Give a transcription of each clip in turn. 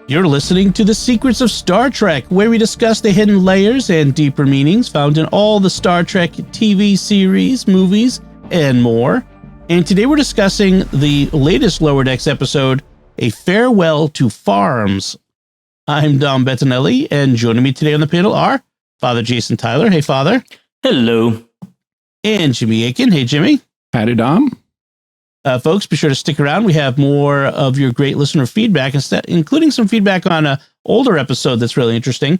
You're listening to The Secrets of Star Trek, where we discuss the hidden layers and deeper meanings found in all the Star Trek TV series, movies, and more. And today we're discussing the latest Lower Decks episode, A Farewell to Farms. I'm Dom Bettinelli, and joining me today on the panel are Father Jason Tyler. Hey, Father. Hello. And Jimmy Akin. Hey, Jimmy. Howdy, Dom. Folks, be sure to stick around. We have more of your great listener feedback, including some feedback on an older episode that's really interesting.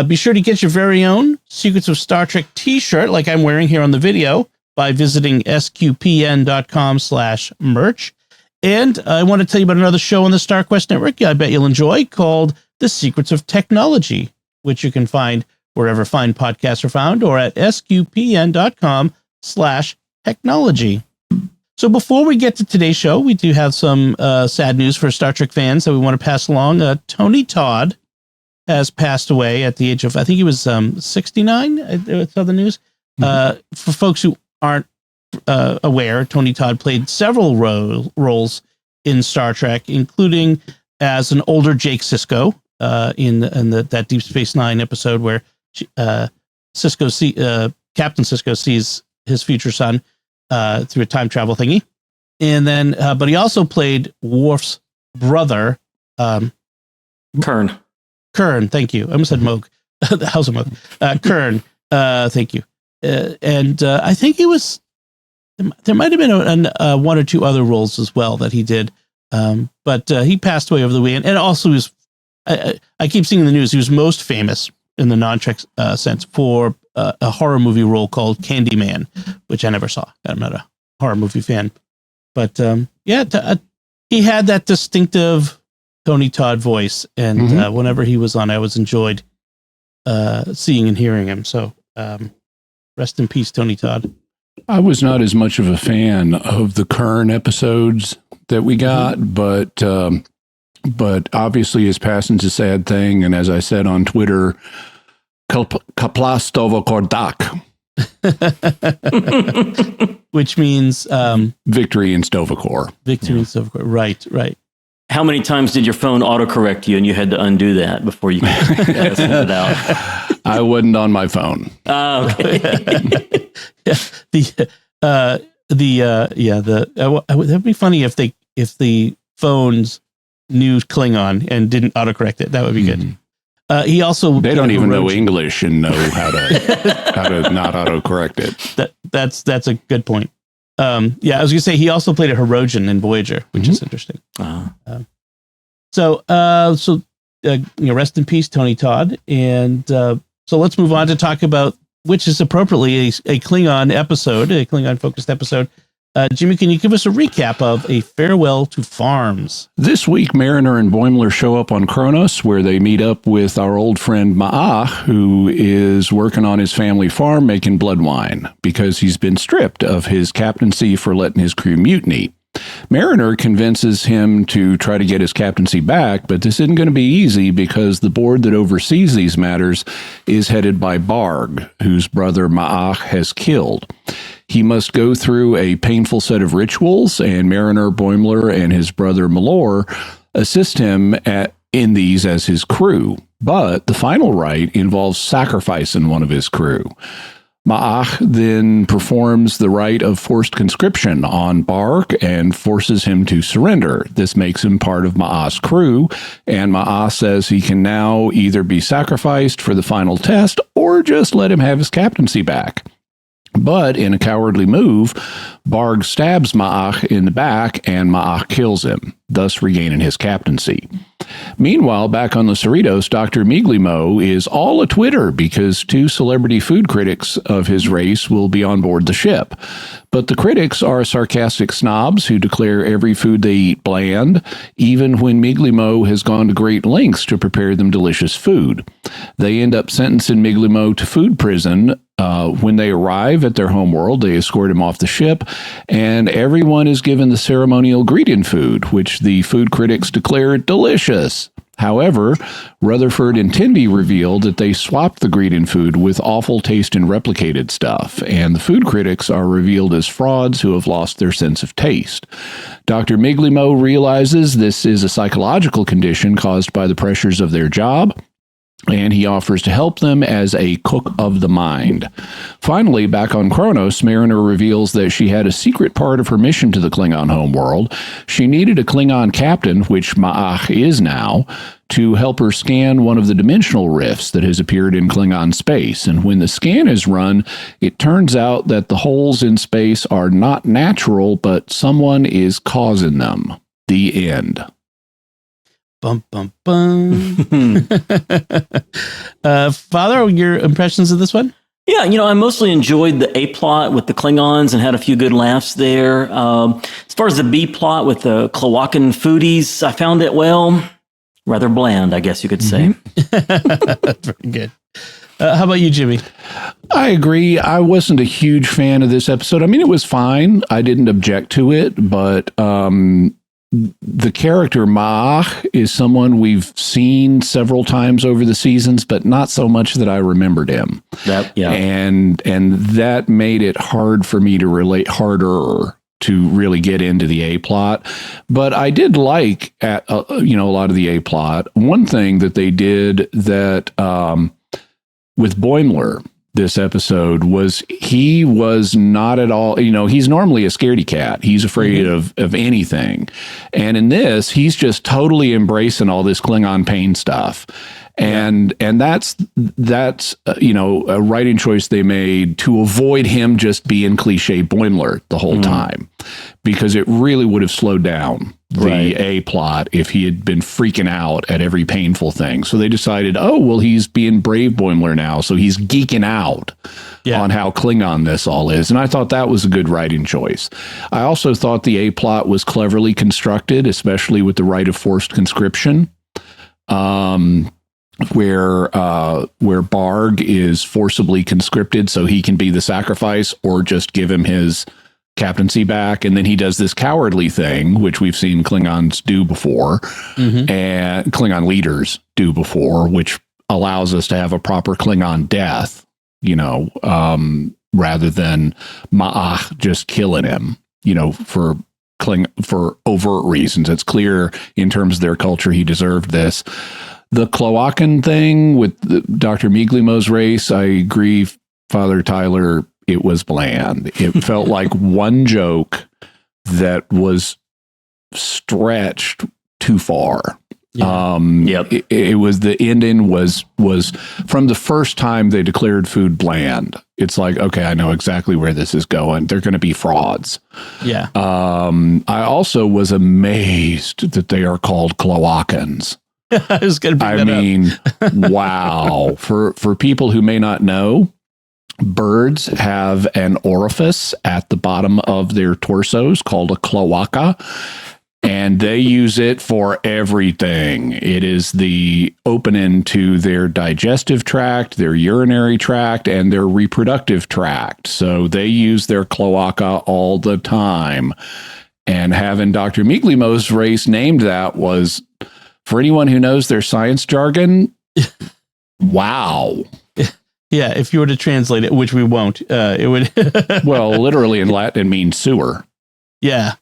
Be sure to get your very own Secrets of Star Trek t-shirt, like I'm wearing here on the video, by visiting sqpn.com/merch. And I want to tell you about another show on the StarQuest Network I bet you'll enjoy, called The Secrets of Technology, which you can find wherever fine podcasts are found, or at sqpn.com/technology. So before we get to today's show, we do have some sad news for Star Trek fans that we want to pass along. Tony Todd has passed away at the age of, I think he was 69. I saw the news. For folks who aren't aware, Tony Todd played several roles in Star Trek, including as an older Jake Sisko in that Deep Space Nine episode where Captain Sisko sees his future son through a time travel thingy. And then, but he also played Worf's brother, Kern. Thank you. I almost said Moog. The House of Moog. Kern. Thank you. And I think he was, there might have been one or two other roles as well that he did. But he passed away over the weekend. And also he was, I keep seeing in the news, he was most famous in the non-Trek sense for a horror movie role called Candyman, which I never saw. I'm not a horror movie fan. But he had that distinctive Tony Todd voice. And whenever he was on, I always enjoyed seeing and hearing him. So rest in peace, Tony Todd. I was not as much of a fan of the Kern episodes that we got, but obviously his passing's a sad thing. And as I said on Twitter, Kaplastovo Kordak. Which means victory in Stovacor. Victory in Stovacor. Right. How many times did your phone autocorrect you and you had to undo that before you could send it out? I wasn't on my phone. Oh, okay. That'd be funny if the phones knew Klingon and didn't autocorrect it. That would be good. He also, they don't even know English and know how to not autocorrect it. That's a good point. I was gonna say he also played a Hirogen in Voyager, which is interesting. Rest in peace, Tony Todd. And so let's move on to talk about, which is appropriately a Klingon episode, a Klingon focused episode. Jimmy, can you give us a recap of A Farewell to Farms? This week, Mariner and Boimler show up on Kronos, where they meet up with our old friend Ma'ach, who is working on his family farm making blood wine because he's been stripped of his captaincy for letting his crew mutiny. Mariner convinces him to try to get his captaincy back, but this isn't going to be easy because the board that oversees these matters is headed by Barg, whose brother Ma'ach has killed. He must go through a painful set of rituals, and Mariner, Boimler, and his brother Malor assist him in these as his crew. But the final rite involves sacrificing one of his crew. Ma'ach then performs the rite of forced conscription on Barg and forces him to surrender. This makes him part of Ma'ach's crew, and Ma'ach says he can now either be sacrificed for the final test or just let him have his captaincy back. But in a cowardly move, Barg stabs Ma'ach in the back and Ma'ach kills him, thus regaining his captaincy. Meanwhile, back on the Cerritos, Dr. Miglimo is all a Twitter because two celebrity food critics of his race will be on board the ship. But the critics are sarcastic snobs who declare every food they eat bland, even when Miglimo has gone to great lengths to prepare them delicious food. They end up sentencing Miglimo to food prison. When they arrive at their homeworld, they escort him off the ship, and everyone is given the ceremonial Grecian food, which the food critics declare delicious. However, Rutherford and Tindy revealed that they swapped the Greedan food with awful taste and replicated stuff, and the food critics are revealed as frauds who have lost their sense of taste. Dr. Miglimo realizes this is a psychological condition caused by the pressures of their job, and he offers to help them as a cook of the mind. Finally, back on Kronos, Mariner reveals that she had a secret part of her mission to the Klingon homeworld. She needed a Klingon captain, which Ma'ach is now, to help her scan one of the dimensional rifts that has appeared in Klingon space. And when the scan is run, it turns out that the holes in space are not natural, but someone is causing them. The end. Bum, bum, bum. Father, your impressions of this one? Yeah, I mostly enjoyed the A plot with the Klingons and had a few good laughs there. As far as the B plot with the Kloakan foodies, I found it, rather bland, I guess you could say. Very good. How about you, Jimmy? I agree. I wasn't a huge fan of this episode. I mean, it was fine. I didn't object to it, but the character Ma'ach is someone we've seen several times over the seasons, but not so much that I remembered him. And that made it hard for me to relate, harder to really get into the A plot. But I did like a lot of the A plot. One thing that they did that with Boimler this episode was he was not at all, he's normally a scaredy cat. He's afraid of anything. And in this, he's just totally embracing all this Klingon pain stuff. And that's a writing choice they made to avoid him just being cliche Boimler the whole time, because it really would have slowed down the A plot if he had been freaking out at every painful thing. So they decided, he's being brave Boimler now, so he's geeking out on how Klingon this all is. And I thought that was a good writing choice. I also thought the A plot was cleverly constructed, especially with the rite of forced conscription. Where Barg is forcibly conscripted so he can be the sacrifice or just give him his captaincy back. And then he does this cowardly thing, which we've seen Klingons do before, and Klingon leaders do before, which allows us to have a proper Klingon death, rather than Ma'ach just killing him, for overt reasons. It's clear in terms of their culture he deserved this. The Kloakan thing with Dr. Miglimo's race, I agree, Father Tyler, it was bland. It felt like one joke that was stretched too far. It was, the ending was from the first time they declared food bland. It's like, okay, I know exactly where this is going. They're going to be frauds. Yeah. I also was amazed that they are called Kloakans. I was going to bring that up. Wow. For people who may not know, birds have an orifice at the bottom of their torsos called a cloaca, and they use it for everything. It is the opening to their digestive tract, their urinary tract, and their reproductive tract. So they use their cloaca all the time. And having Dr. Miglimo's race named that was, for anyone who knows their science jargon, wow. Yeah, if you were to translate it, which we won't, it would. Well, literally in Latin, it means sewer. Yeah,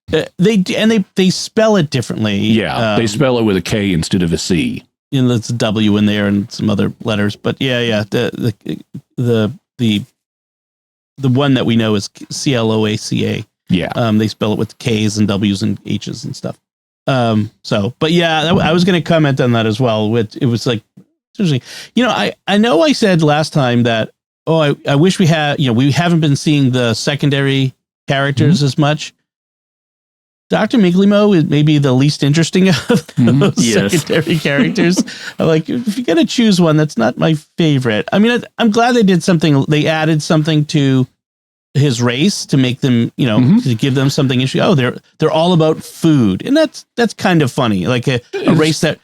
they spell it differently. Yeah, they spell it with a K instead of a C. And there's a W in there and some other letters, but yeah, the one that we know is CLOACA. Yeah, they spell it with K's and W's and H's and stuff. But yeah, I was going to comment on that as well. It was like, I know I said last time that, I wish we had, we haven't been seeing the secondary characters as much. Dr. Miglimo is maybe the least interesting of those secondary characters. Like, if you're going to choose one, that's not my favorite. I mean, I'm glad they added something to his race to make them, to give them something interesting. They're all about food. And that's kind of funny. Like a race that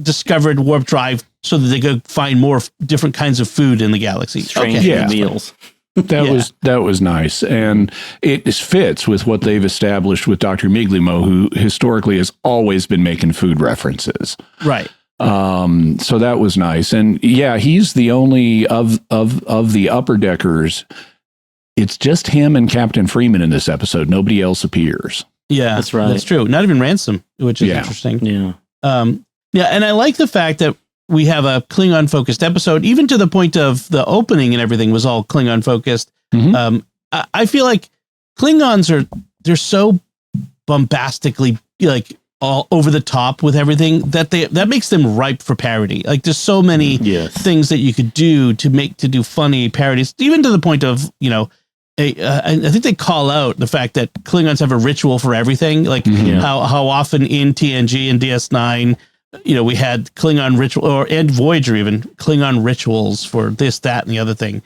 discovered warp drive so that they could find more different kinds of food in the galaxy. Strange meals. That was nice, and it just fits with what they've established with Dr. Miglimo, who historically has always been making food references. Right. So that was nice, and yeah, he's the only of the upper deckers. It's just him and Captain Freeman in this episode. Nobody else appears. Yeah, that's right. That's true. Not even Ransom, which is interesting. Yeah. Yeah, and I like the fact that we have a Klingon-focused episode, even to the point of the opening and everything was all Klingon-focused. Mm-hmm. I feel like Klingons they're so bombastically like all over the top with everything that makes them ripe for parody. Like there's so many things that you could do to do funny parodies, even to the point of, I think they call out the fact that Klingons have a ritual for everything, like how often in TNG and DS9, we had Klingon ritual and Voyager even Klingon rituals for this, that, and the other thing.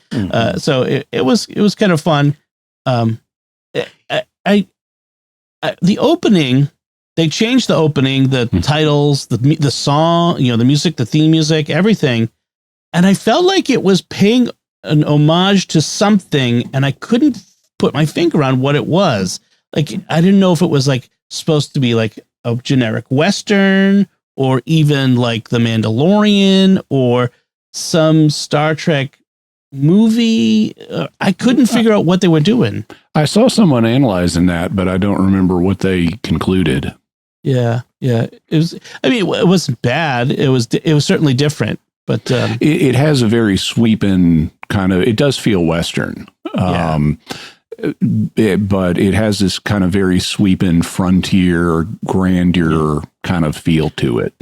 So it was kind of fun. The opening, they changed the opening, the titles, the song, the music, the theme music, everything, and I felt like it was paying an homage to something, and I couldn't put my finger on what it was. Like I didn't know if it was like supposed to be like a generic Western, or even like The Mandalorian, or some Star Trek movie. I couldn't figure out what they were doing. I saw someone analyzing that, but I don't remember what they concluded. Yeah. It was. I mean, it wasn't bad. It was certainly different, but it has a very sweeping kind of. It does feel Western. But it has this kind of very sweeping frontier grandeur kind of feel to it.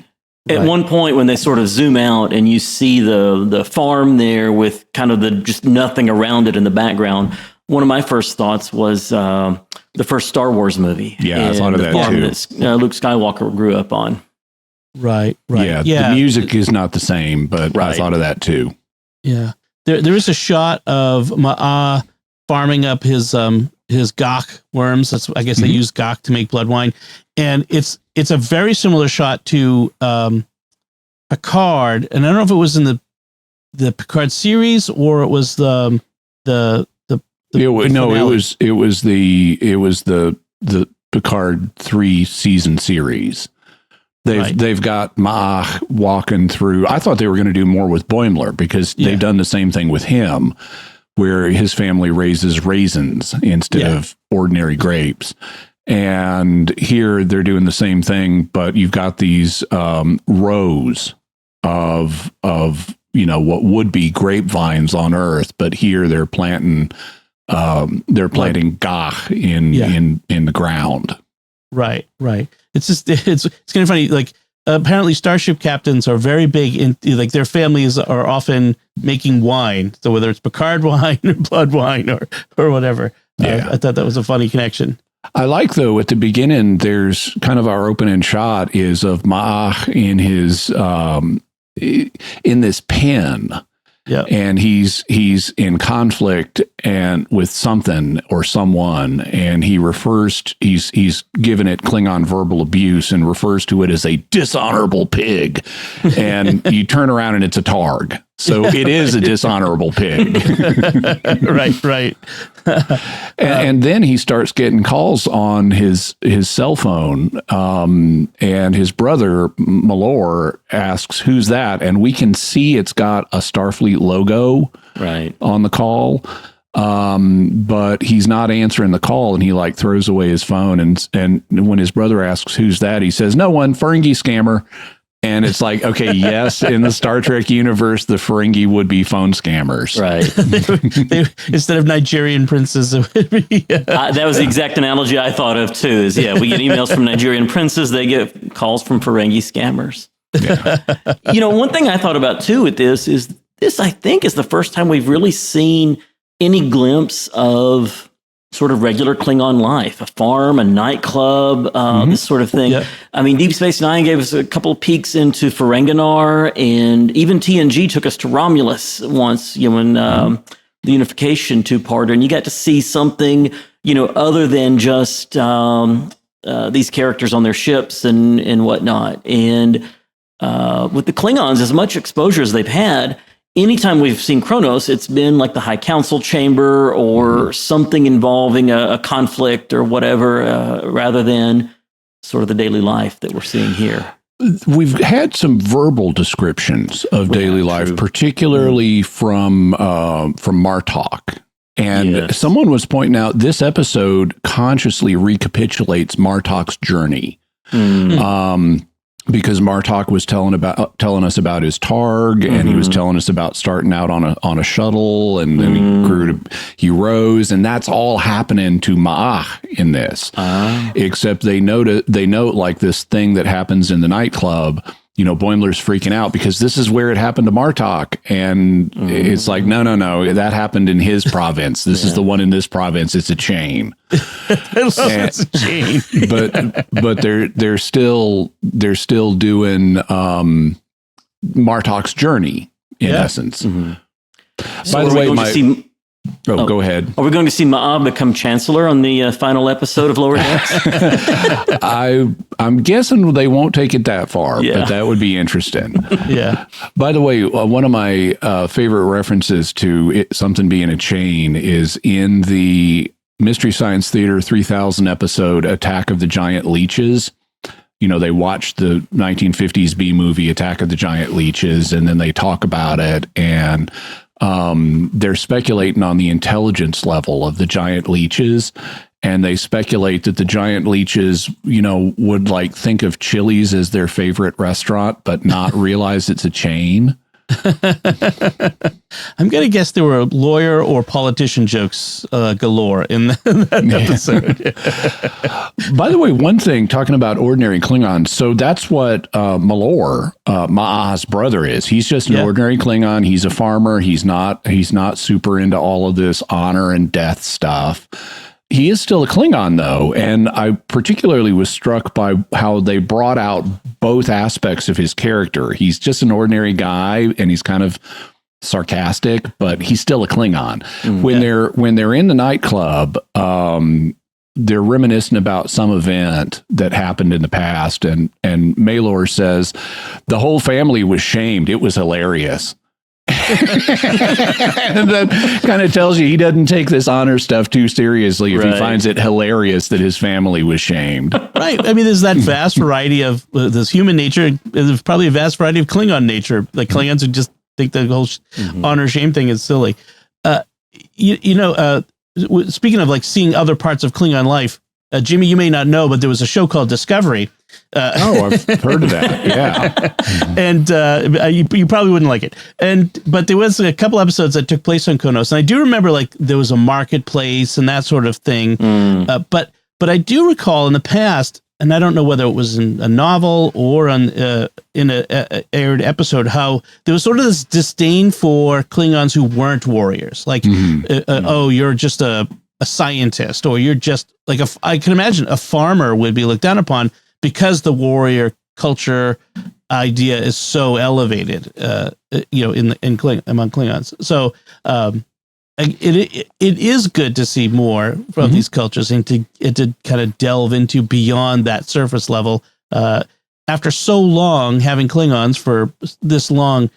At one point when they sort of zoom out and you see the farm there with kind of just nothing around it in the background, one of my first thoughts was the first Star Wars movie. Yeah, I thought of that too. That Luke Skywalker grew up on. Right. Yeah, the music is not the same, but I thought of that too. Yeah. There is a shot of Ma'a farming up his gok worms. That's, I guess they use gok to make blood wine, and it's a very similar shot to Picard. And I don't know if it was in the Picard series or it was the Picard 3-season series. They've got Ma'a walking through. I thought they were going to do more with Boimler because they've done the same thing with him, where his family raises raisins instead of ordinary grapes. And here they're doing the same thing, but you've got these rows of what would be grapevines on Earth, but here they're planting gach in the ground. Right. It's just it's kind of funny. Like apparently, starship captains are very big in like their families are often making wine. So whether it's Picard wine or blood wine or whatever. I thought that was a funny connection. I like though at the beginning, there's kind of our opening shot is of Ma'a in his in this pen. Yeah. And he's in conflict and with something or someone, and he's given it Klingon verbal abuse and refers to it as a dishonorable pig. And you turn around and it's a Targ. So it is a dishonorable pig. Right. And then he starts getting calls on his cell phone, and his brother Malor asks, "Who's that?" And we can see it's got a Starfleet logo on the call, but he's not answering the call, and he like throws away his phone. And when his brother asks, "Who's that?" he says, "No one, Ferengi scammer." And it's like, okay, yes, in the Star Trek universe, the Ferengi would be phone scammers. Right. Instead of Nigerian princes, it would be... that was the exact analogy I thought of, too, is, we get emails from Nigerian princes, they get calls from Ferengi scammers. Yeah. One thing I thought about, too, with this, I think, is the first time we've really seen any glimpse of sort of regular Klingon life, a farm, a nightclub, this sort of thing. Yeah. I mean, Deep Space Nine gave us a couple of peeks into Ferenginar, and even TNG took us to Romulus once, when the Unification two-parter, and you got to see something, other than just these characters on their ships and whatnot. And with the Klingons, as much exposure as they've had, anytime we've seen Kronos, it's been like the High Council chamber or something involving a conflict or whatever, rather than sort of the daily life that we're seeing here. We've had some verbal descriptions of daily life, particularly from Martok. And someone was pointing out this episode consciously recapitulates Martok's journey. Because Martok was telling us about his targ, and he was telling us about starting out on a shuttle, and then he rose, and that's all happening to Ma'ah in this. Except they note like this thing that happens in the nightclub. Boimler's freaking out because this is where it happened to Martok, and it's like no, that happened in his province. This is the one in this province. It's a chain. It's a chain. but they're still doing Martok's journey in essence. So by the way, go ahead. Are we going to see Ma'ah become Chancellor on the final episode of Lower Decks? I'm guessing they won't take it that far, but that would be interesting. Yeah. By the way, one of my favorite references to something being a chain is in the Mystery Science Theater 3000 episode, Attack of the Giant Leeches. They watched the 1950s B movie Attack of the Giant Leeches, and then they talk about it, and they're speculating on the intelligence level of the giant leeches, and they speculate that the giant leeches, would like think of Chili's as their favorite restaurant, but not realize it's a chain. I'm going to guess there were lawyer or politician jokes galore in that episode. By the way, one thing, talking about ordinary Klingons, so that's what Malor, Ma'ah's brother, is. He's just an ordinary Klingon. He's a farmer. He's not super into all of this honor and death stuff. He is still a Klingon, though, and I particularly was struck by how they brought out both aspects of his character. He's just an ordinary guy, and he's kind of sarcastic, but he's still a Klingon. When they're in the nightclub, they're reminiscing about some event that happened in the past, and Malor says the whole family was shamed. It was hilarious. And that kind of tells you he doesn't take this honor stuff too seriously if he finds it hilarious that his family was shamed. Right. I mean, there's that vast variety of this human nature. There's probably a vast variety of Klingon nature. Like Klingons who just think the whole honor shame thing is silly. Speaking of like seeing other parts of Klingon life, Jimmy, you may not know, but there was a show called Discovery. I've heard of that. Yeah. And you probably wouldn't like it. But there was a couple episodes that took place on Kronos. And I do remember like there was a marketplace and that sort of thing. But I do recall in the past, and I don't know whether it was in a novel or in a aired episode, how there was sort of this disdain for Klingons who weren't warriors. Like, you're just a scientist, or you're just like I can imagine a farmer would be looked down upon because the warrior culture idea is so elevated, among Klingons. So it is good to see more from these cultures and to kind of delve into beyond that surface level. After so long having Klingons for this long,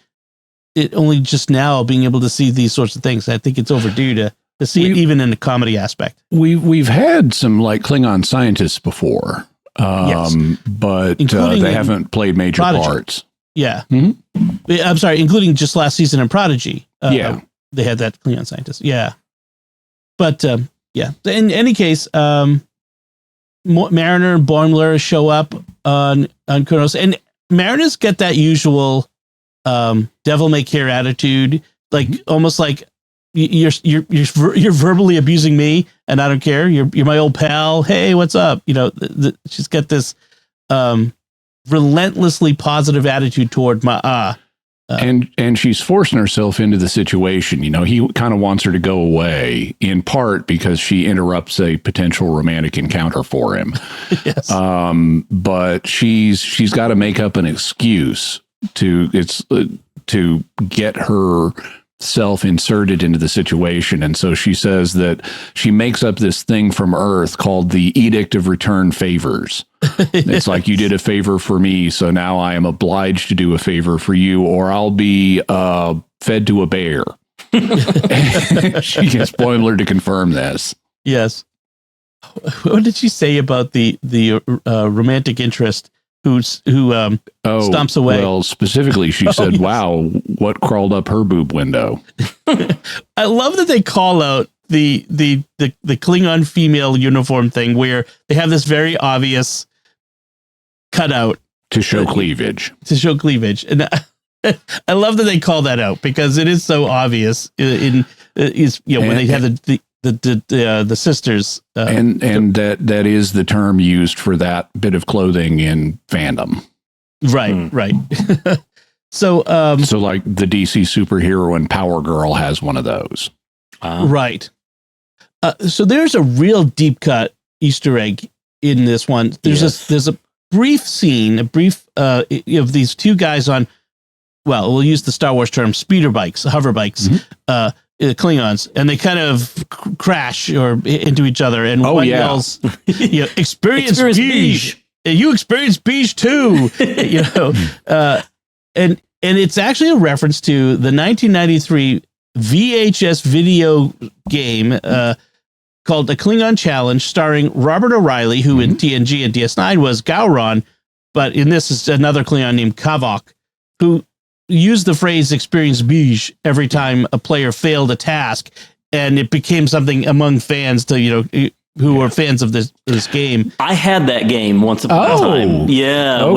it only just now being able to see these sorts of things. I think it's overdue to see it even in the comedy aspect. We've had some like Klingon scientists before, but they haven't played major parts. Yeah. I'm sorry, including just last season in Prodigy. They had that Klingon scientist. Yeah. But in any case, Mariner and Boimler show up on Kronos, and Mariners get that usual devil may care attitude, like almost like you're verbally abusing me, and I don't care. You're my old pal. Hey, what's up? She's got this relentlessly positive attitude toward Ma'ah. And she's forcing herself into the situation. He kind of wants her to go away, in part because she interrupts a potential romantic encounter for him. Yes. But she's got to make up an excuse to get herself inserted into the situation. And so she says that she makes up this thing from Earth called the Edict of Return Favors. It's like, you did a favor for me, so now I am obliged to do a favor for you, or I'll be fed to a bear. She gets Boimler to confirm this. Yes. What did she say about the romantic interest who stomps away? Well, specifically, she said, yes. "Wow, what crawled up her boob window?" I love that they call out the Klingon female uniform thing where they have this very obvious cutout to show cleavage. And I love that they call that out because it is so obvious when they have the sisters and that is the term used for that bit of clothing in fandom. Right. So like the DC superhero and Power Girl has one of those. Right. So there's a real deep cut Easter egg in this one. There's a brief scene, of these two guys on, well, we'll use the Star Wars term, speeder bikes, hover bikes, Klingons, and they kind of crash or into each other. And one yells, experience beige. You experience beige too, and it's actually a reference to the 1993 VHS video game called The Klingon Challenge, starring Robert O'Reilly, who in TNG and DS9 was Gowron, but in this is another Klingon named Kavok, who used the phrase experience beige every time a player failed a task, and it became something among fans to, who were fans of this game. I had that game once upon a time. Yeah. Okay.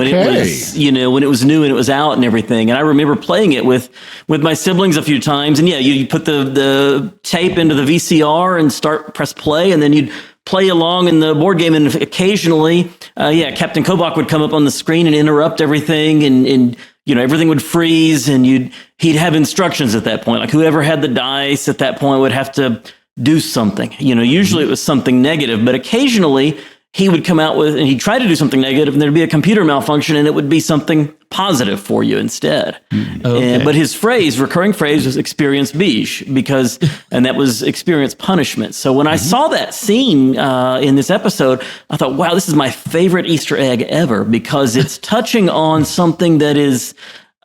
When it was new and it was out and everything. And I remember playing it with my siblings a few times. And you put the tape into the VCR and press play, and then you'd play along in the board game. And occasionally, Captain Kobach would come up on the screen and interrupt everything, and everything would freeze, and he'd have instructions at that point. Like whoever had the dice at that point would have to do something. Usually it was something negative, but occasionally he would come out and he'd try to do something negative, and there'd be a computer malfunction, and it would be something positive for you instead. Okay. But his recurring phrase was experience beige, and that was experience punishment. So when I saw that scene in this episode, I thought, wow, this is my favorite Easter egg ever, because it's touching on something that is,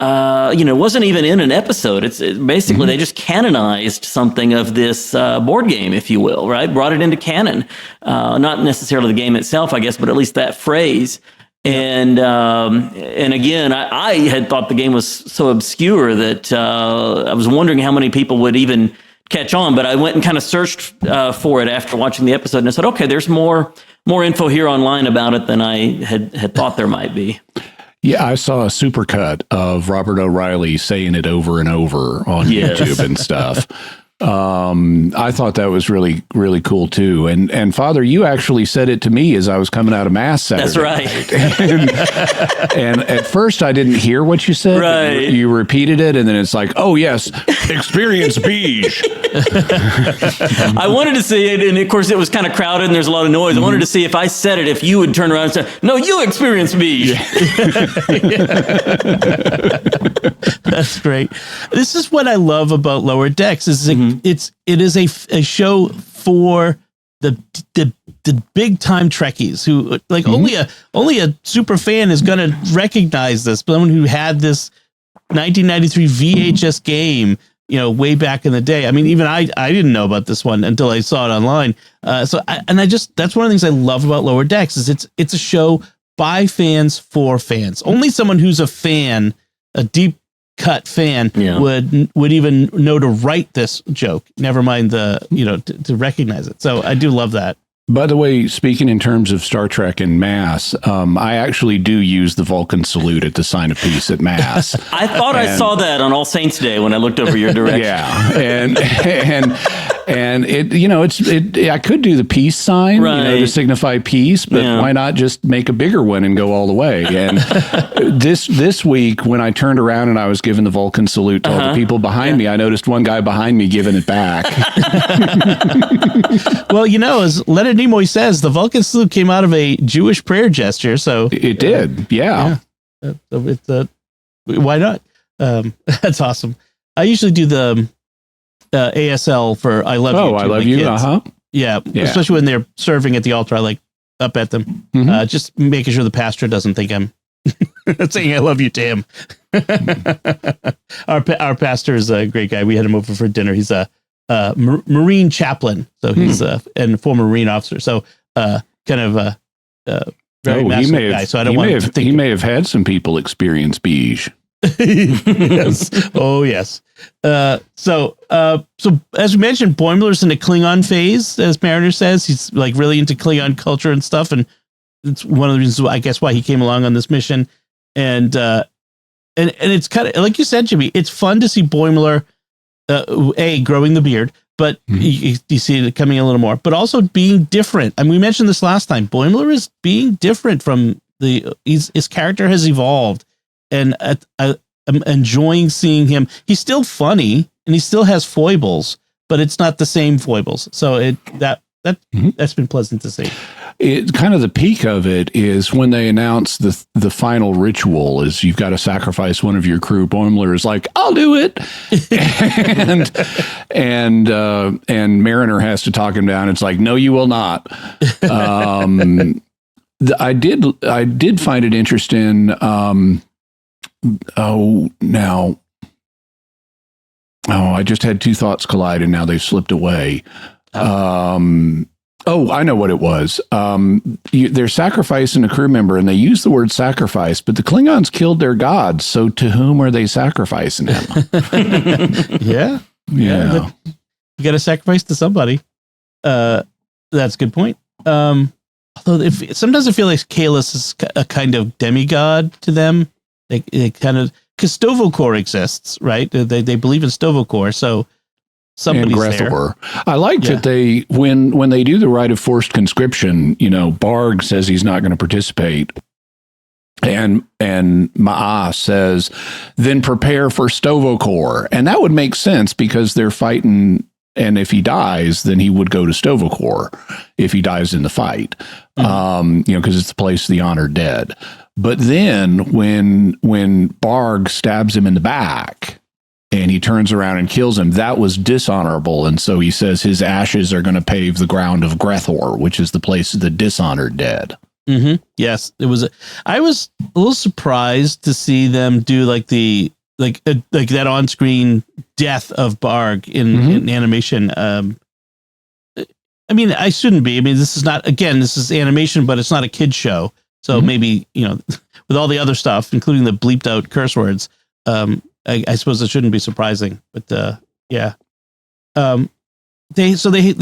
wasn't even in an episode. It's basically they just canonized something of this board game, if you will, right? Brought it into canon. Not necessarily the game itself, I guess, but at least that phrase. And again, I had thought the game was so obscure that I was wondering how many people would even catch on. But I went and kind of searched for it after watching the episode, and I said, okay, there's more info here online about it than I had thought there might be. Yeah, I saw a supercut of Robert O'Reilly saying it over and over on YouTube and stuff. I thought that was really, really cool too. And Father, you actually said it to me as I was coming out of Mass Saturday. That's right. and at first I didn't hear what you said. Right. You repeated it, and then it's like, oh yes, experience beige. I wanted to see it, and of course it was kind of crowded and there's a lot of noise. I wanted to see if I said it, if you would turn around and say, no, you experience beige. That's great. This is what I love about Lower Decks is it is a show for the big time Trekkies who like only a super fan is going to recognize this. Someone who had this 1993 VHS game, way back in the day. I mean, even I didn't know about this one until I saw it online. That's one of the things I love about Lower Decks is it's a show by fans for fans. Only someone who's a fan, a deep cut fan would even know to write this joke, never mind to recognize it. So I do love that. By the way, speaking in terms of Star Trek and Mass, I actually do use the Vulcan salute at the sign of peace at Mass. I thought I saw that on All Saints Day when I looked over your direction. Yeah, and it I could do the peace sign, to signify peace, but why not just make a bigger one and go all the way? And this week, when I turned around and I was giving the Vulcan salute to all the people behind me, I noticed one guy behind me giving it back. Well, as Leonard Nimoy says, the Vulcan salute came out of a Jewish prayer gesture, so it did. Yeah. So why not? That's awesome. I usually do the ASL for "I love you." Oh, I love you. Yeah, especially when they're serving at the altar. I like up at them, just making sure the pastor doesn't think I'm saying I love you to him. Our pastor is a great guy. We had him over for dinner. He's a Marine chaplain, so he's and former Marine officer. So kind of very masculine guy. So I don't want to think he may have had some people experience beige. Yes. Oh, yes. So as we mentioned, Boimler's in the Klingon phase, as Mariner says. He's like really into Klingon culture and stuff, and it's one of the reasons I guess why he came along on this mission. And it's kind of like you said, Jimmy. It's fun to see Boimler, growing the beard, but you see it coming a little more, but also being different. I mean, we mentioned this last time. Boimler is being different from his character has evolved. And I'm enjoying seeing him. He's still funny and he still has foibles, but it's not the same foibles. So that's been pleasant to see. It kind of the peak of it is when they announce the final ritual is you've got to sacrifice one of your crew. Boimler is like, I'll do it. and Mariner has to talk him down. It's like, no, you will not. I did find it interesting. I just had two thoughts collide and now they've slipped away. I know what it was. They're sacrificing a crew member and they use the word sacrifice, but the Klingons killed their gods. So to whom are they sacrificing him? Yeah. You got to sacrifice to somebody. That's a good point. Although sometimes I feel like Kalis is a kind of demigod to them. They kind of, because Stovokor exists, right? They believe in Stovokor, so somebody's there. I liked that they when they do the rite of forced conscription, Barg says he's not going to participate, and Ma'a says, then prepare for Stovokor, and that would make sense because they're fighting. And if he dies, then he would go to Stovokor if he dies in the fight, because it's the place of the honored dead. But then when Barg stabs him in the back and he turns around and kills him, that was dishonorable. And so he says his ashes are going to pave the ground of Grethor, which is the place of the dishonored dead. Mm-hmm. Yes, it was. I was a little surprised to see them do like that on-screen death of Barg in animation. I mean, I shouldn't be. I mean, this is animation, but it's not a kid's show. So maybe, with all the other stuff, including the bleeped out curse words, I suppose it shouldn't be surprising. But yeah. They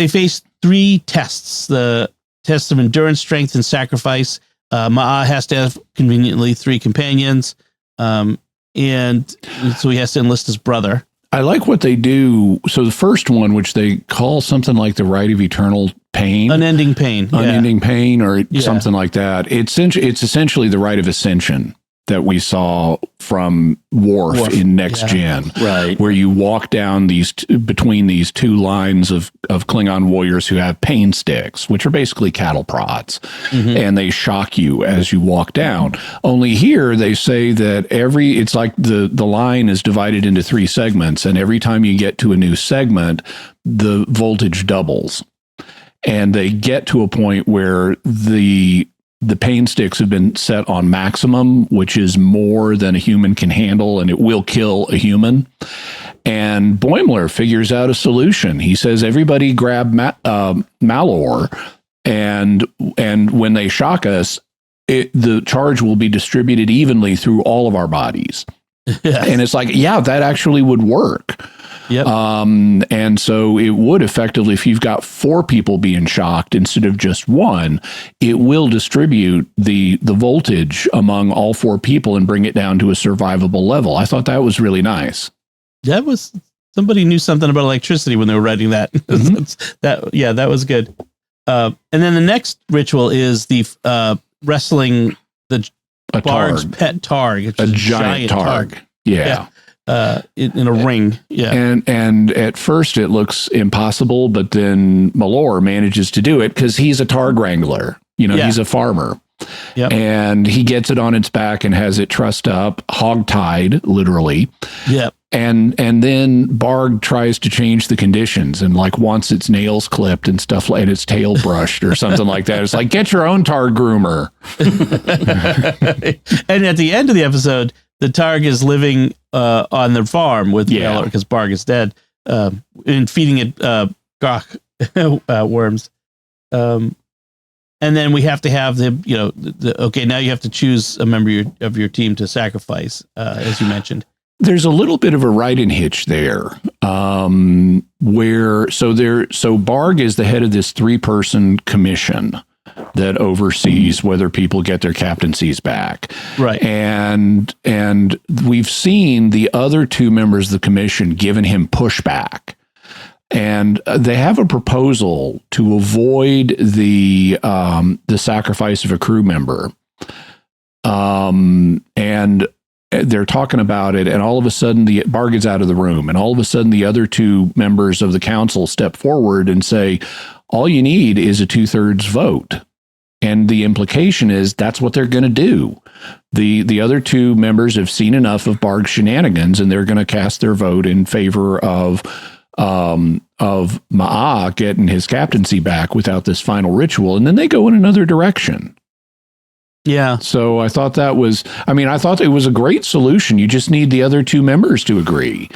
face three tests: the test of endurance, strength, and sacrifice. Ma'a has to have conveniently three companions. And so he has to enlist his brother. I like what they do. So the first one, which they call something like the Rite of Eternal Pain. Unending Pain. Unending Pain or something like that. It's essentially the Rite of Ascension that we saw from Worf in Next Gen. Right. Where you walk down between these two lines of Klingon warriors who have pain sticks, which are basically cattle prods, and they shock you as you walk down. Only here they say that it's like the line is divided into three segments, and every time you get to a new segment, the voltage doubles. And they get to a point where the pain sticks have been set on maximum, which is more than a human can handle, and it will kill a human. And Boimler figures out a solution. He says, everybody grab Malor, and when they shock us, the charge will be distributed evenly through all of our bodies. Yes. And it's like, that actually would work. Yep. And so it would effectively, if you've got 4 people being shocked instead of just one, it will distribute the voltage among all 4 people and bring it down to a survivable level. I thought that was really nice. That was, somebody knew something about electricity when they were writing that. That was good. And then the next ritual is the wrestling Barg's pet Targ. A giant Targ. Yeah. In a ring. Yeah. And at first it looks impossible, but then Malor manages to do it because he's a Targ wrangler. He's a farmer. Yep. And he gets it on its back and has it trussed up, hog-tied, literally. Yep. And then Barg tries to change the conditions and like wants its nails clipped and stuff like its tail brushed or something like that. It's like, get your own Targ groomer. And at the end of the episode, the Targ is living on the farm with Miller because Barg is dead, and feeding it Gok worms. And then we have to have okay, now you have to choose a member of your team to sacrifice, as you mentioned. There's a little bit of a write-in hitch there, where so Barg is the head of this 3-person commission that oversees whether people get their captaincies back. Right. And we've seen the other 2 members of the commission giving him pushback. And they have a proposal to avoid the sacrifice of a crew member. And they're talking about it, and all of a sudden Barg is out of the room, and all of a sudden the other 2 members of the council step forward and say, all you need is a 2/3 vote. And the implication is that's what they're going to do. The other 2 members have seen enough of Barg's shenanigans, and they're going to cast their vote in favor of Ma'a getting his captaincy back without this final ritual, and then they go in another direction. Yeah. So I thought it was a great solution. You just need the other 2 members to agree.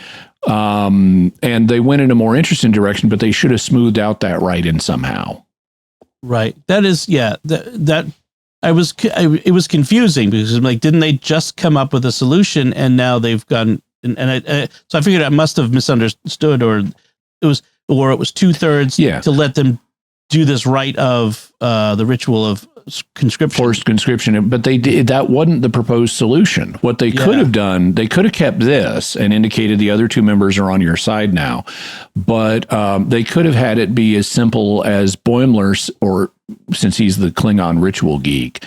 And they went in a more interesting direction, but they should have smoothed out that write-in somehow. Right. That is, it was confusing because I'm like, didn't they just come up with a solution and now they've gone so I figured I must have misunderstood, or it was 2/3 to let them do this rite of the ritual of conscription, forced conscription. But they did, that wasn't the proposed solution. What they could have done, they could have kept this and indicated the other 2 members are on your side now. But they could have had it be as simple as Boimler, or since he's the Klingon ritual geek,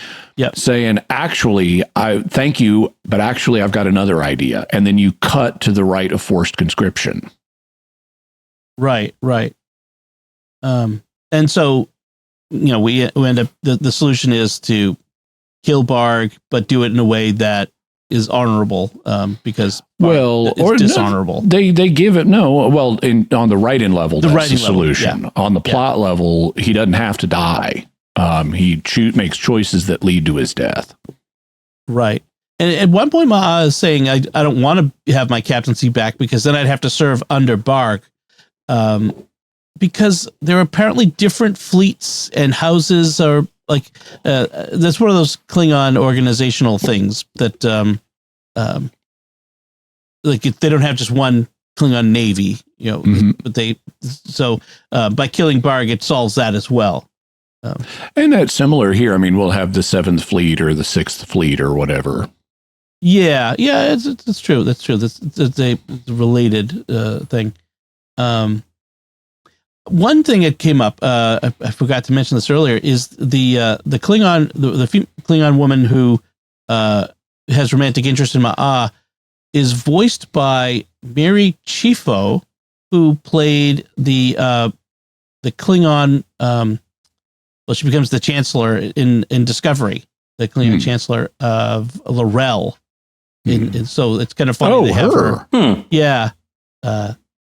saying, actually, I thank you, but actually I've got another idea. And then you cut to the rite of forced conscription. Right. And so, we end up, the solution is to kill Barg, but do it in a way that is honorable, because it's dishonorable. They give it on the write-in level, that's the solution. Level, on the plot level, he doesn't have to die. He makes choices that lead to his death. Right. And at one point, Ma'a is saying, I don't want to have my captaincy back because then I'd have to serve under Barg. Because there are apparently different fleets and houses, or like that's one of those Klingon organizational things that like they don't have just one Klingon navy, but by killing Barg, it solves that as well. And that's similar here. I mean, we'll have the 7th Fleet or the 6th Fleet or whatever. Yeah, it's true. That's true. That's a related thing. One thing that came up, I forgot to mention this earlier, is the Klingon, the Klingon woman who has romantic interest in Ma'a is voiced by Mary Chifo, who played the Klingon. She becomes the Chancellor in Discovery, the Klingon Chancellor of L'Rell. So it's kind of funny. They have her. Yeah.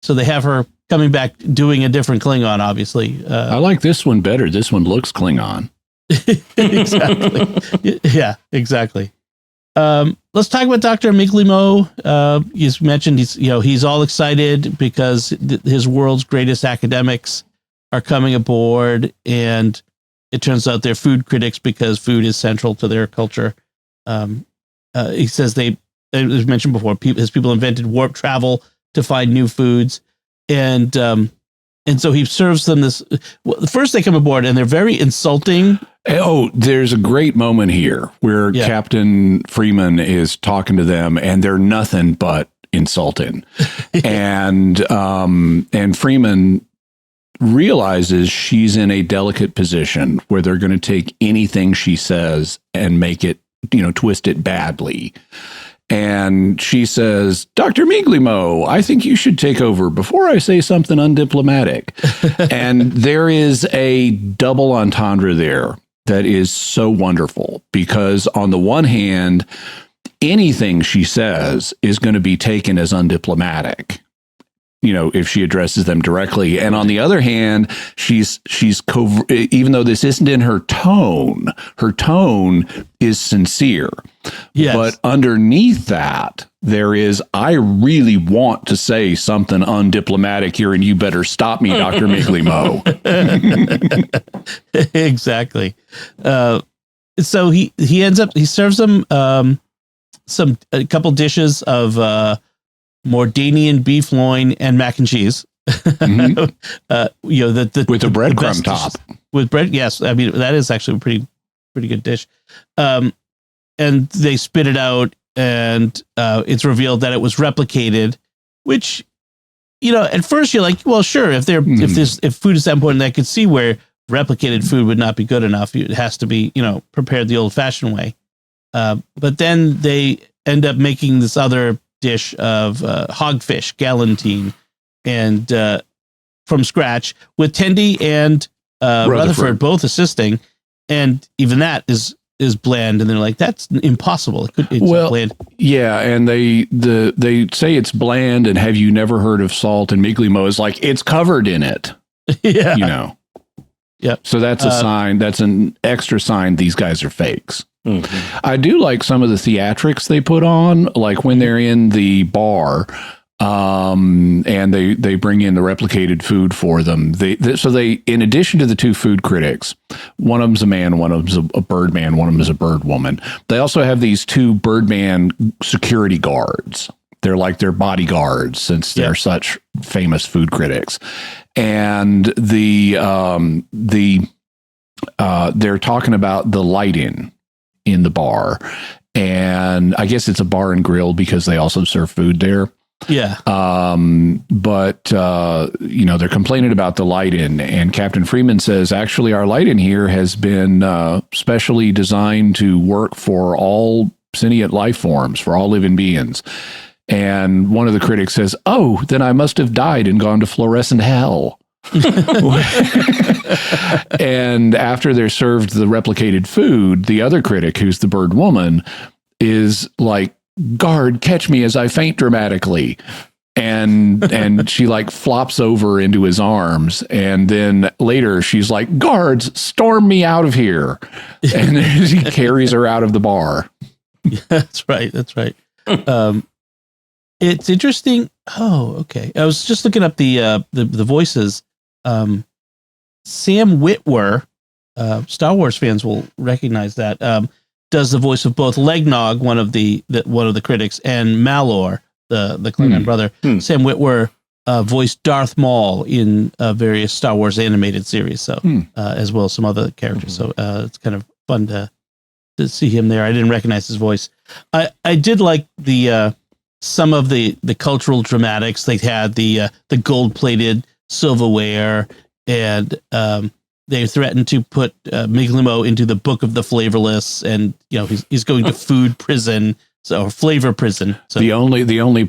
So they have her coming back doing a different Klingon, obviously. I like this one better. This one looks Klingon. Exactly. Yeah, exactly. Let's talk about Dr. Miglimo. He's mentioned he's all excited because his world's greatest academics are coming aboard, and it turns out they're food critics because food is central to their culture. He says as mentioned before, his people invented warp travel to find new foods. And so he serves them this. Well, first they come aboard and they're very insulting. Oh, there's a great moment here where Captain Freeman is talking to them and they're nothing but insulting. And Freeman realizes she's in a delicate position where they're going to take anything she says and make it, twist it badly. And she says, Dr. Miglimo, I think you should take over before I say something undiplomatic. And there is a double entendre there. that is so wonderful, because on the one hand, anything she says is going to be taken as undiplomatic, if she addresses them directly. And on the other hand, she's even though this isn't in her tone is sincere. Yes. But underneath that, there is, I really want to say something undiplomatic here, and you better stop me, Dr. Miglimo. Exactly. So he ends up, he serves them a couple dishes of Mordanian beef loin and mac and cheese. Mm-hmm. With a breadcrumb top. With bread, yes. I mean, that is actually a pretty good dish. And they spit it out, and it's revealed that it was replicated, which, at first you're like, well, sure, if food is that important, I could see where replicated food would not be good enough. It has to be, prepared the old-fashioned way. But then they end up making this other dish of hogfish, galantine, and from scratch, with Tendi and Rutherford both assisting, and even that is bland, and they're like, that's impossible. It's bland. Yeah, and they say it's bland, and have you never heard of salt? And Miglimo is like, it's covered in it. Yeah. Yeah. So that's a sign. That's an extra sign these guys are fakes. Mm-hmm. I do like some of the theatrics they put on, like when they're in the bar, and they bring in the replicated food for them. So they, in addition to the two food critics, one of them's a man, one of them's a bird man, one of them is a bird woman. They also have these two Birdman security guards. They're like their bodyguards, since they're such famous food critics. And they're talking about the lighting in the bar, and I guess it's a bar and grill because they also serve food there. Yeah. But they're complaining about the light-in, and Captain Freeman says, actually, our light-in here has been specially designed to work for all sentient life forms, for all living beings. And one of the critics says, oh, then I must have died and gone to fluorescent hell. And after they're served the replicated food, the other critic, who's the bird woman, is like, guard, catch me as I faint dramatically. And she like flops over into his arms. And then later she's like, guards, storm me out of here. And he carries her out of the bar. Yeah, that's right. It's interesting. Oh, okay. I was just looking up the voices. Sam Witwer, Star Wars fans will recognize that, does the voice of both Legnog, one of the critics, and Malor, the Klingon brother. Sam Witwer voiced Darth Maul in various Star Wars animated series, so as well as some other characters. So it's kind of fun to see him there. I didn't recognize his voice. I did like the some of the cultural dramatics. They had the gold-plated silverware, and they threatened to put Miglimo into the Book of the Flavorless, and he's going to food prison, or flavor prison. So the only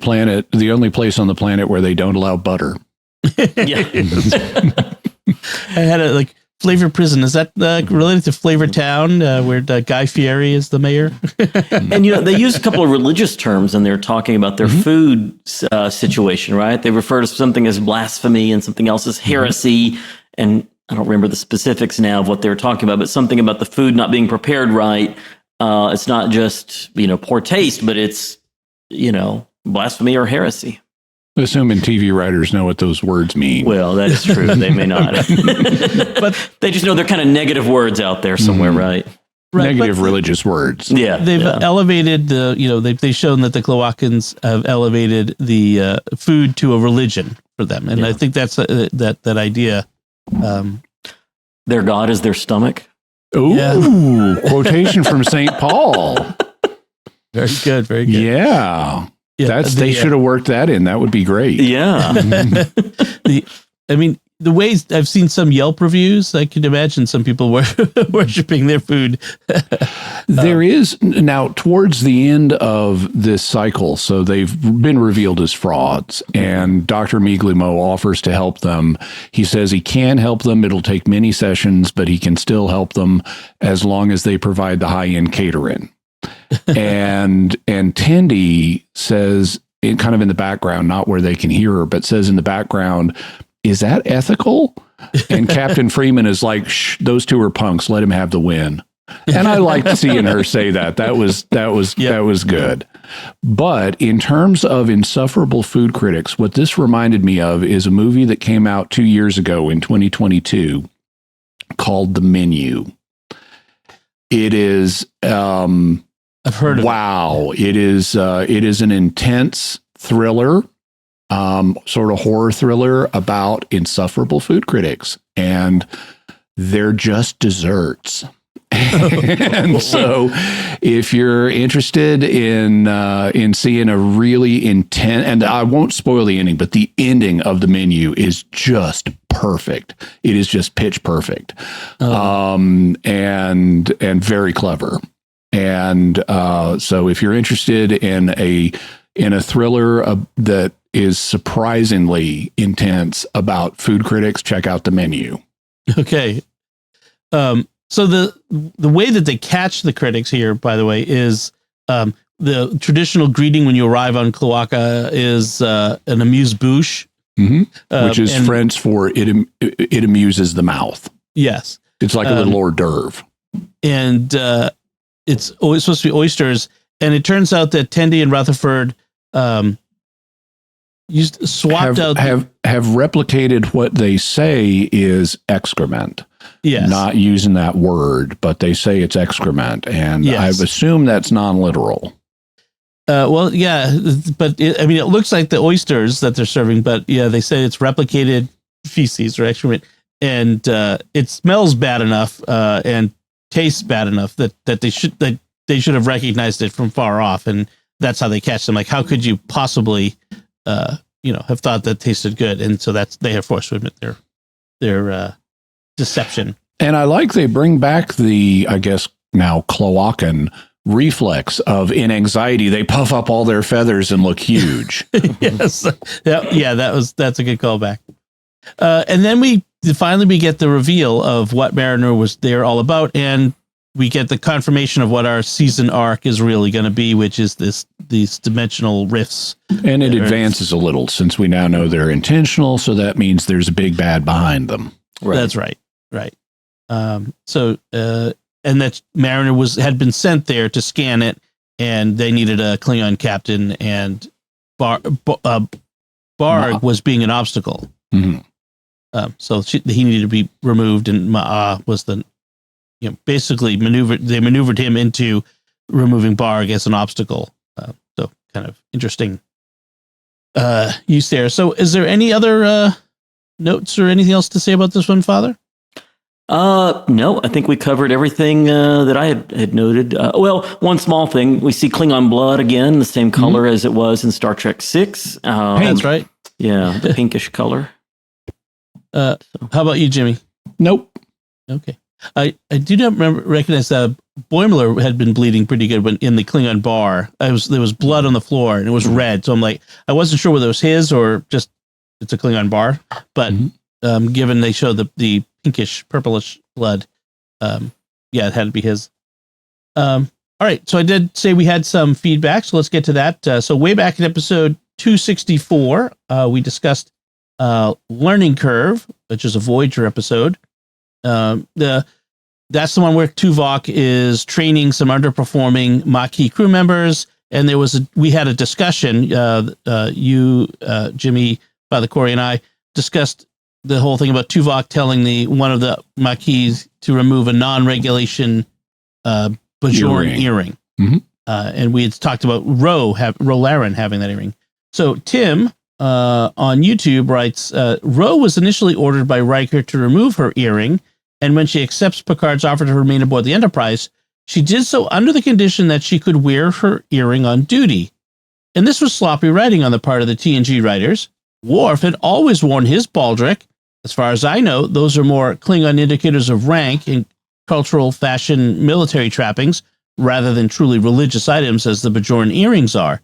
place on the planet where they don't allow butter. Yeah. I had a flavor prison. Is that related to Flavor Town, where Guy Fieri is the mayor? And they use a couple of religious terms, and they're talking about their food situation, right? They refer to something as blasphemy and something else as heresy, and I don't remember the specifics now of what they were talking about, but something about the food not being prepared right. It's not just poor taste, but it's blasphemy or heresy. Assuming TV writers know what those words mean. Well, that is true. They may not. But they just know they're kind of negative words out there somewhere, right? Negative religious words. Yeah. They've elevated they've shown that the Cloacans have elevated the food to a religion for them. And I think that's that idea. Their God is their stomach. Ooh, quotation from St. Paul. Very good. Very good. Yeah. They should have worked that in. That would be great. Yeah. I mean, the ways I've seen some Yelp reviews, I can imagine some people were worshiping their food. There is now towards the end of this cycle, so they've been revealed as frauds, and Dr. Miglimo offers to help them. He says he can help them. It'll take many sessions, but he can still help them as long as they provide the high-end catering. and Tendi says, kind of in the background, not where they can hear her, but says in the background, is that ethical? And Captain Freeman is like, shh, those two are punks. Let him have the win. And I liked seeing her say that. That was good. But in terms of insufferable food critics, what this reminded me of is a movie that came out 2 years ago in 2022 called The Menu. It is, I've heard of wow. It is an intense thriller. Sort of horror thriller about insufferable food critics, and they're just desserts. And so if you're interested in seeing a really intense, and I won't spoil the ending, but the ending of The Menu is just perfect. It is just pitch perfect. And very clever. And so if you're interested in a thriller that is surprisingly intense about food critics, check out The Menu. Okay. So the way that they catch the critics here, by the way, is the traditional greeting when you arrive on Cloaca is an amuse-bouche. Mm-hmm. Which is French for it amuses the mouth. Yes. It's like a little hors d'oeuvre. And it's always supposed to be oysters. And it turns out that Tendi and Rutherford have replicated what they say is excrement. Yes. Not using that word, but they say it's excrement. And yes. I've assumed that's non-literal. Well, yeah, but it looks like the oysters that they're serving, but yeah, they say it's replicated feces or excrement, and it smells bad enough and tastes bad enough that they should have recognized it from far off, and that's how they catch them. Like, how could you possibly, have thought that tasted good? And so they are forced to admit their deception. And I like they bring back the, I guess now Cloacan reflex of in anxiety they puff up all their feathers and look huge. Yes, that's a good callback. And then we get the reveal of what Mariner was there all about, and we get the confirmation of what our season arc is really going to be, which is these dimensional rifts. And it advances a little since we now know they're intentional, so that means there's a big bad behind them. Right. That's right. And that Mariner had been sent there to scan it, and they needed a Klingon captain, and Barg was being an obstacle. Mm-hmm. So he needed to be removed, and Ma'a was basically maneuvered him into removing Barg as an obstacle. So kind of interesting use there. So is there any other notes or anything else to say about this one, Father? No, I think we covered everything that I had noted. Well, one small thing, we see Klingon blood again, the same color as it was in Star Trek 6. That's right. Yeah, the pinkish color. How about you, Jimmy? Nope. Okay. I do not recognize that Boimler had been bleeding pretty good when in the Klingon bar. There was blood on the floor, and it was red. So I'm like, I wasn't sure whether it was his or just it's a Klingon bar. But given they showed the pinkish, purplish blood, it had to be his. All right, so I did say we had some feedback, so let's get to that. So way back in episode 264, we discussed Learning Curve, which is a Voyager episode. That's the one where Tuvok is training some underperforming Maquis crew members, and we had a discussion. You, Jimmy, Father Corey, and I discussed the whole thing about Tuvok telling one of the Maquis to remove a non-regulation Bajoran earring. Mm-hmm. And we had talked about Ro Laren having that earring. So Tim on YouTube writes, Ro was initially ordered by Riker to remove her earring, and when she accepts Picard's offer to remain aboard the Enterprise, she did so under the condition that she could wear her earring on duty. And this was sloppy writing on the part of the TNG writers. Worf had always worn his baldric, As far as I know, those are more Klingon indicators of rank in cultural, fashion, military trappings, rather than truly religious items as the Bajoran earrings are.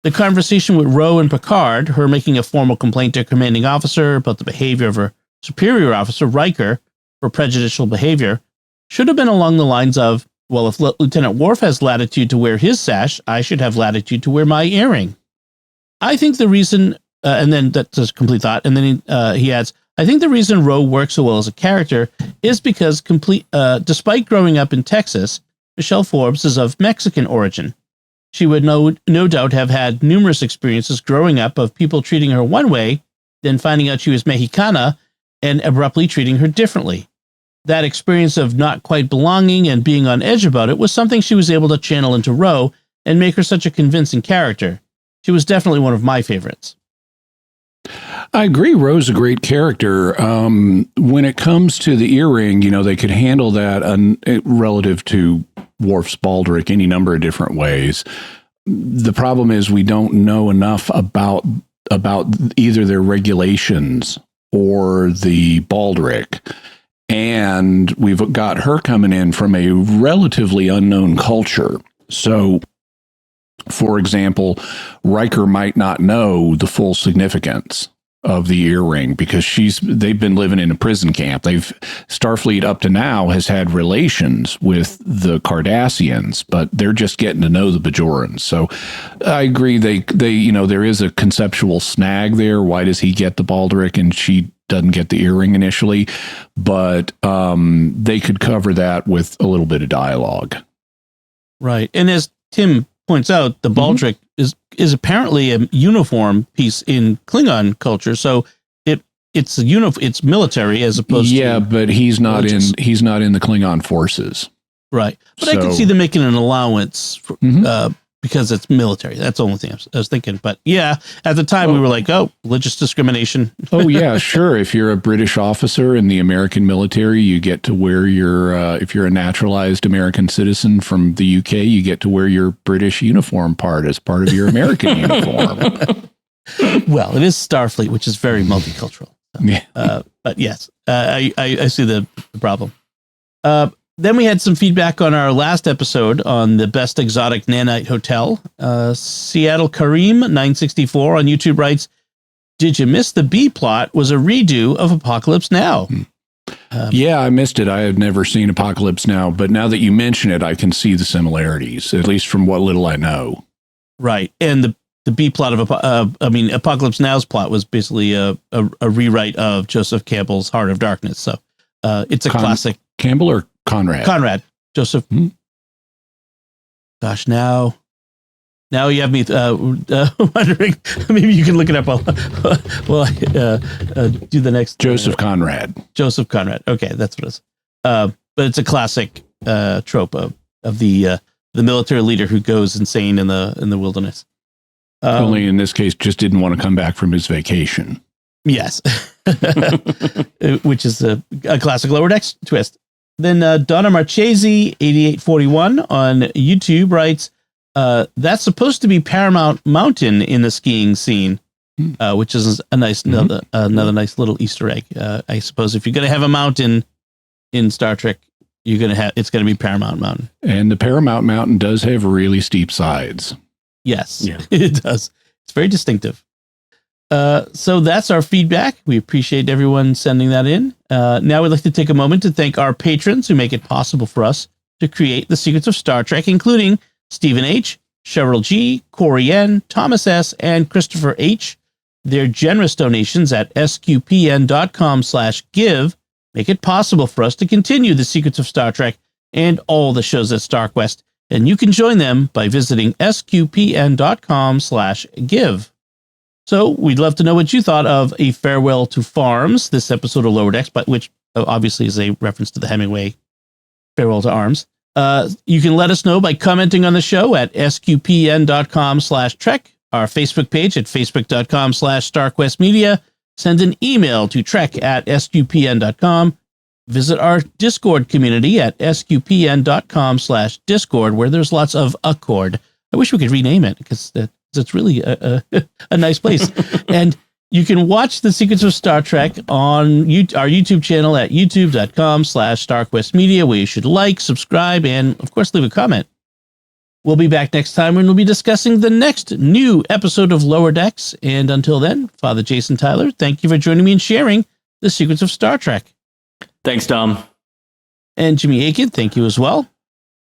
The conversation with Ro and Picard, her making a formal complaint to her commanding officer about the behavior of her superior officer, Riker, for prejudicial behavior, should have been along the lines of, well, if Lieutenant Worf has latitude to wear his sash, I should have latitude to wear my earring. I think the reason, and then that's a complete thought, and then he adds, I think the reason Ro works so well as a character is because despite growing up in Texas, Michelle Forbes is of Mexican origin. She would no doubt have had numerous experiences growing up of people treating her one way, then finding out she was Mexicana and abruptly treating her differently. That experience of not quite belonging and being on edge about it was something she was able to channel into Ro and make her such a convincing character. She was definitely one of my favorites. I agree. Ro's a great character. When it comes to the earring, they could handle that relative to Worf's baldric any number of different ways. The problem is we don't know enough about either their regulations or the baldric. And we've got her coming in from a relatively unknown culture. So, for example, Riker might not know the full significance of the earring because they've been living in a prison camp. Starfleet up to now has had relations with the Cardassians, but they're just getting to know the Bajorans. So I agree. They there is a conceptual snag there. Why does he get the baldric and she doesn't get the earring initially? But they could cover that with a little bit of dialogue. Right. And as Tim points out, the baldric is apparently a uniform piece in Klingon culture, so it's military as opposed to but he's not religious. He's not in the Klingon forces, right? But I could see them making an allowance for, because it's military. That's the only thing I was thinking. But yeah, at the time we were like, oh, religious discrimination. Oh yeah, sure. If you're a British officer in the American military, you get to wear your, if you're a naturalized American citizen from the UK, you get to wear your British uniform as part of your American uniform. Well, it is Starfleet, which is very multicultural. Yeah. But yes, I see the problem. Then we had some feedback on our last episode on the best exotic nanite hotel. Seattle Kareem 964 on YouTube writes, "Did you miss the B plot was a redo of Apocalypse Now?" Yeah, I missed it. I had never seen Apocalypse Now, but now that you mention it, I can see the similarities, at least from what little I know. Right, and the B plot of Apocalypse Now's plot was basically a rewrite of Joseph Campbell's Heart of Darkness. So it's a classic. Campbell or Conrad. Joseph. Gosh, now you have me wondering. Maybe you can look it up. Do the next. Joseph Conrad. Joseph Conrad. Okay, that's what it is. But it's a classic trope of the military leader who goes insane in the wilderness. Only in this case, just didn't want to come back from his vacation. Yes, which is a classic Lower Decks twist. Then Donna Marchese 8841 on YouTube writes, "That's supposed to be Paramount Mountain in the skiing scene," which is a nice another nice little Easter egg. I suppose if you're going to have a mountain in Star Trek, it's going to be Paramount Mountain. And the Paramount Mountain does have really steep sides. Yes, it does. It's very distinctive. So that's our feedback. We appreciate everyone sending that in. Now we'd like to take a moment to thank our patrons who make it possible for us to create the Secrets of Star Trek, including Stephen H., Cheryl G., Corey N., Thomas S., and Christopher H. Their generous donations at sqpn.com/give make it possible for us to continue the Secrets of Star Trek and all the shows at StarQuest. And you can join them by visiting sqpn.com/give. So we'd love to know what you thought of A Farewell to Farms, this episode of Lower Decks, but which obviously is a reference to the Hemingway Farewell to Arms. You can let us know by commenting on the show at sqpn.com/trek, our Facebook page at facebook.com/StarQuestMedia, send an email to trek@sqpn.com, visit our Discord community at sqpn.com/Discord, where there's lots of accord. I wish we could rename it because it's really a nice place. And You can watch The Secrets of Star Trek on our YouTube channel at youtube.com/StarQuestMedia, where you should like, subscribe, and, of course, leave a comment. We'll be back next time when we'll be discussing the next new episode of Lower Decks. And until then, Father Jason Tyler, thank you for joining me and sharing The Secrets of Star Trek. Thanks, Tom. And Jimmy Akin, thank you as well.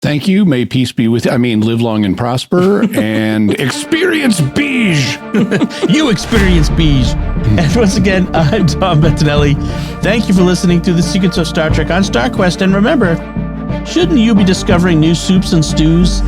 Thank you. May peace be with you. I mean, live long and prosper and experience beige. You experience beige. And once again, I'm Tom Bettinelli. Thank you for listening to The Secrets of Star Trek on StarQuest. And remember, shouldn't you be discovering new soups and stews